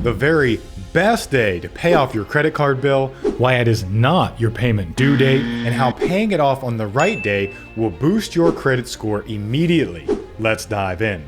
the very best day to pay off your credit card bill, why it is not your payment due date, and how paying it off on the right day will boost your credit score immediately. Let's dive in.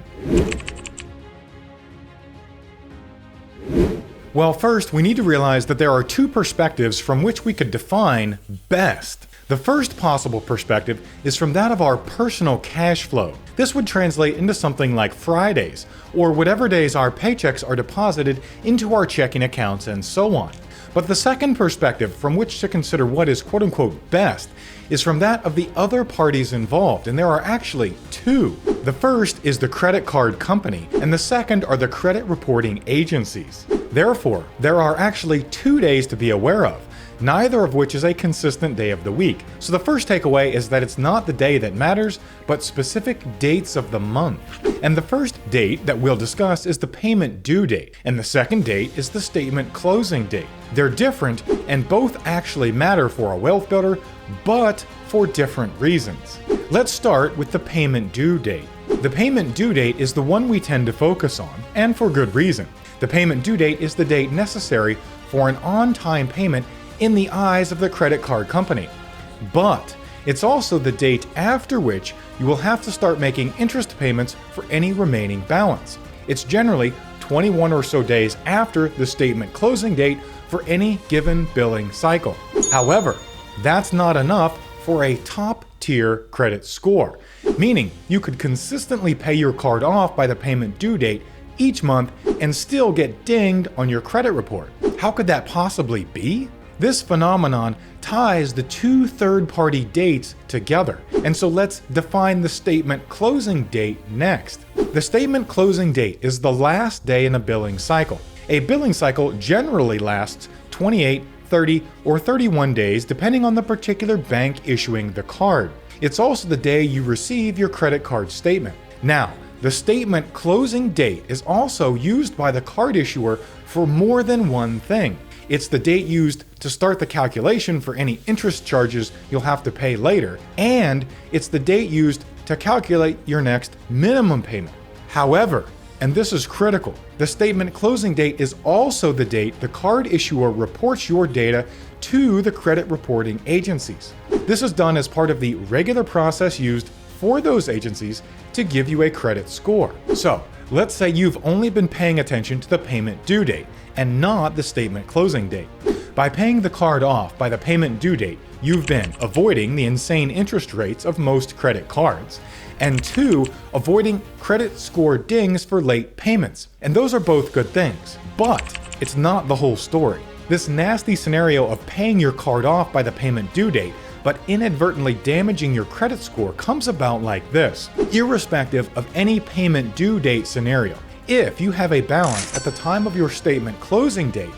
Well, first, we need to realize that there are two perspectives from which we could define best. The first possible perspective is from that of our personal cash flow. This would translate into something like Fridays, or whatever days our paychecks are deposited into our checking accounts and so on. But the second perspective from which to consider what is quote-unquote best is from that of the other parties involved, and there are actually two. The first is the credit card company, and the second are the credit reporting agencies. Therefore, there are actually 2 days to be aware of, neither of which is a consistent day of the week. So the first takeaway is that it's not the day that matters, but specific dates of the month. And the first date that we'll discuss is the payment due date, and the second date is the statement closing date. They're different, and both actually matter for a wealth builder, but for different reasons. Let's start with the payment due date. The payment due date is the one we tend to focus on, and for good reason. The payment due date is the date necessary for an on-time payment in the eyes of the credit card company. But it's also the date after which you will have to start making interest payments for any remaining balance. It's generally 21 or so days after the statement closing date for any given billing cycle. However, that's not enough for a top-tier credit score, meaning you could consistently pay your card off by the payment due date each month and still get dinged on your credit report. How could that possibly be? This phenomenon ties the two third-party dates together, and so let's define the statement closing date next. The statement closing date is the last day in a billing cycle. A billing cycle generally lasts 28, 30, or 31 days depending on the particular bank issuing the card. It's also the day you receive your credit card statement. Now, the statement closing date is also used by the card issuer for more than one thing. It's the date used to start the calculation for any interest charges you'll have to pay later, and it's the date used to calculate your next minimum payment. However, and this is critical, the statement closing date is also the date the card issuer reports your data to the credit reporting agencies. This is done as part of the regular process used for those agencies to give you a credit score. So, let's say you've only been paying attention to the payment due date and not the statement closing date. By paying the card off by the payment due date, you've been avoiding the insane interest rates of most credit cards, and 2, avoiding credit score dings for late payments. And those are both good things, but it's not the whole story. This nasty scenario of paying your card off by the payment due date but inadvertently damaging your credit score comes about like this. Irrespective of any payment due date scenario, if you have a balance at the time of your statement closing date,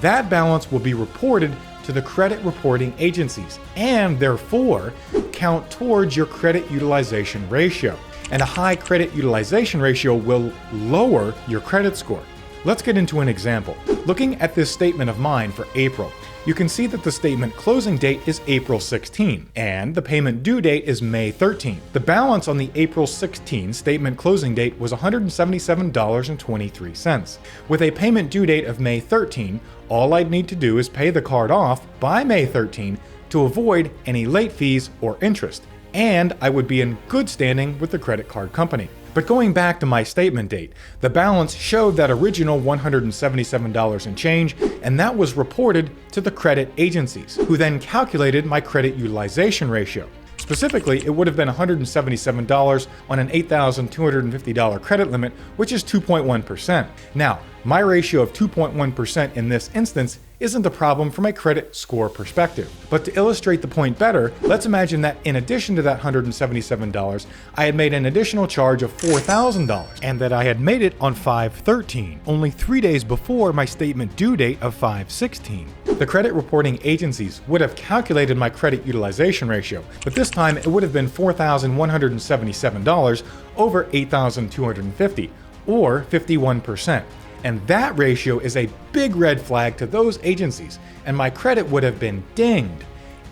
that balance will be reported to the credit reporting agencies and therefore count towards your credit utilization ratio. And a high credit utilization ratio will lower your credit score. Let's get into an example. Looking at this statement of mine for April, you can see that the statement closing date is April 16 and the payment due date is May 13. The balance on the April 16 statement closing date was $177.23. With a payment due date of May 13, all I'd need to do is pay the card off by May 13 to avoid any late fees or interest, and I would be in good standing with the credit card company. But going back to my statement date, the balance showed that original $177 and change, and that was reported to the credit agencies, who then calculated my credit utilization ratio. Specifically, it would have been $177 on an $8,250 credit limit, which is 2.1%. Now, my ratio of 2.1% in this instance isn't a problem from a credit score perspective. But to illustrate the point better, let's imagine that in addition to that $177, I had made an additional charge of $4,000, and that I had made it on 5/13, only 3 days before my statement due date of 5/16. The credit reporting agencies would have calculated my credit utilization ratio, but this time it would have been $4,177 over $8,250, or 51%. And that ratio is a big red flag to those agencies, and my credit would have been dinged.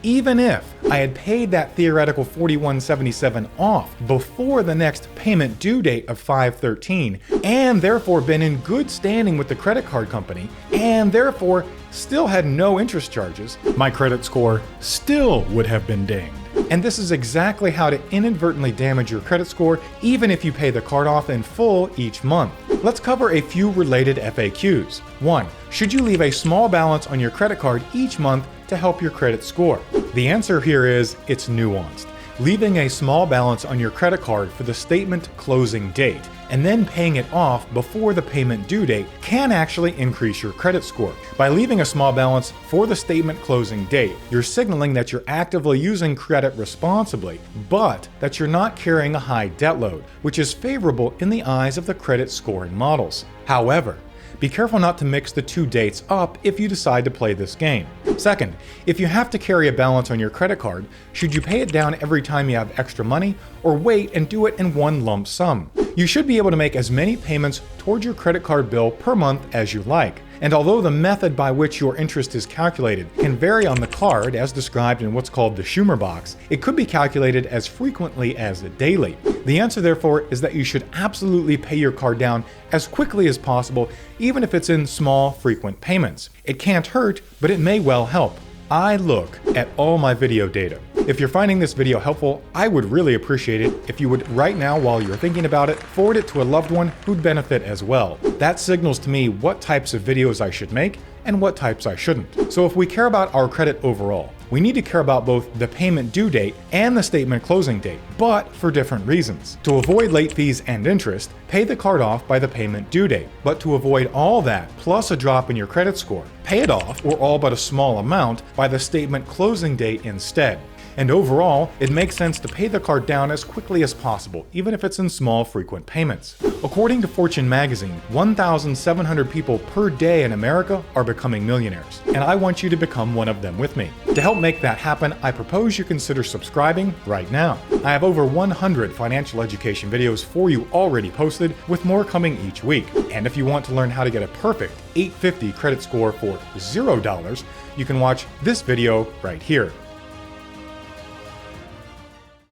Even if I had paid that theoretical $41.77 off before the next payment due date of 5/13, and therefore been in good standing with the credit card company, and therefore still had no interest charges, my credit score still would have been dinged. And this is exactly how to inadvertently damage your credit score even if you pay the card off in full each month. Let's cover a few related FAQs. 1. Should you leave a small balance on your credit card each month to help your credit score? The answer here is it's nuanced. Leaving a small balance on your credit card for the statement closing date and then paying it off before the payment due date can actually increase your credit score. By leaving a small balance for the statement closing date, you're signaling that you're actively using credit responsibly, but that you're not carrying a high debt load, which is favorable in the eyes of the credit scoring models. However, be careful not to mix the two dates up if you decide to play this game. Second, if you have to carry a balance on your credit card, should you pay it down every time you have extra money, or wait and do it in one lump sum? You should be able to make as many payments towards your credit card bill per month as you like. And although the method by which your interest is calculated can vary on the card as described in what's called the Stoermer box, it could be calculated as frequently as daily. The answer therefore is that you should absolutely pay your card down as quickly as possible, even if it's in small, frequent payments. It can't hurt, but it may well help. I look at all my video data. If you're finding this video helpful, I would really appreciate it if you would right now, while you're thinking about it, forward it to a loved one who'd benefit as well. That signals to me what types of videos I should make and what types I shouldn't. So if we care about our credit overall, we need to care about both the payment due date and the statement closing date, but for different reasons. To avoid late fees and interest, pay the card off by the payment due date. But to avoid all that, plus a drop in your credit score, pay it off, or all but a small amount, by the statement closing date instead. And overall, it makes sense to pay the card down as quickly as possible, even if it's in small, frequent payments. According to Fortune magazine, 1,700 people per day in America are becoming millionaires, and I want you to become one of them with me. To help make that happen, I propose you consider subscribing right now. I have over 100 financial education videos for you already posted, with more coming each week. And if you want to learn how to get a perfect 850 credit score for $0, you can watch this video right here.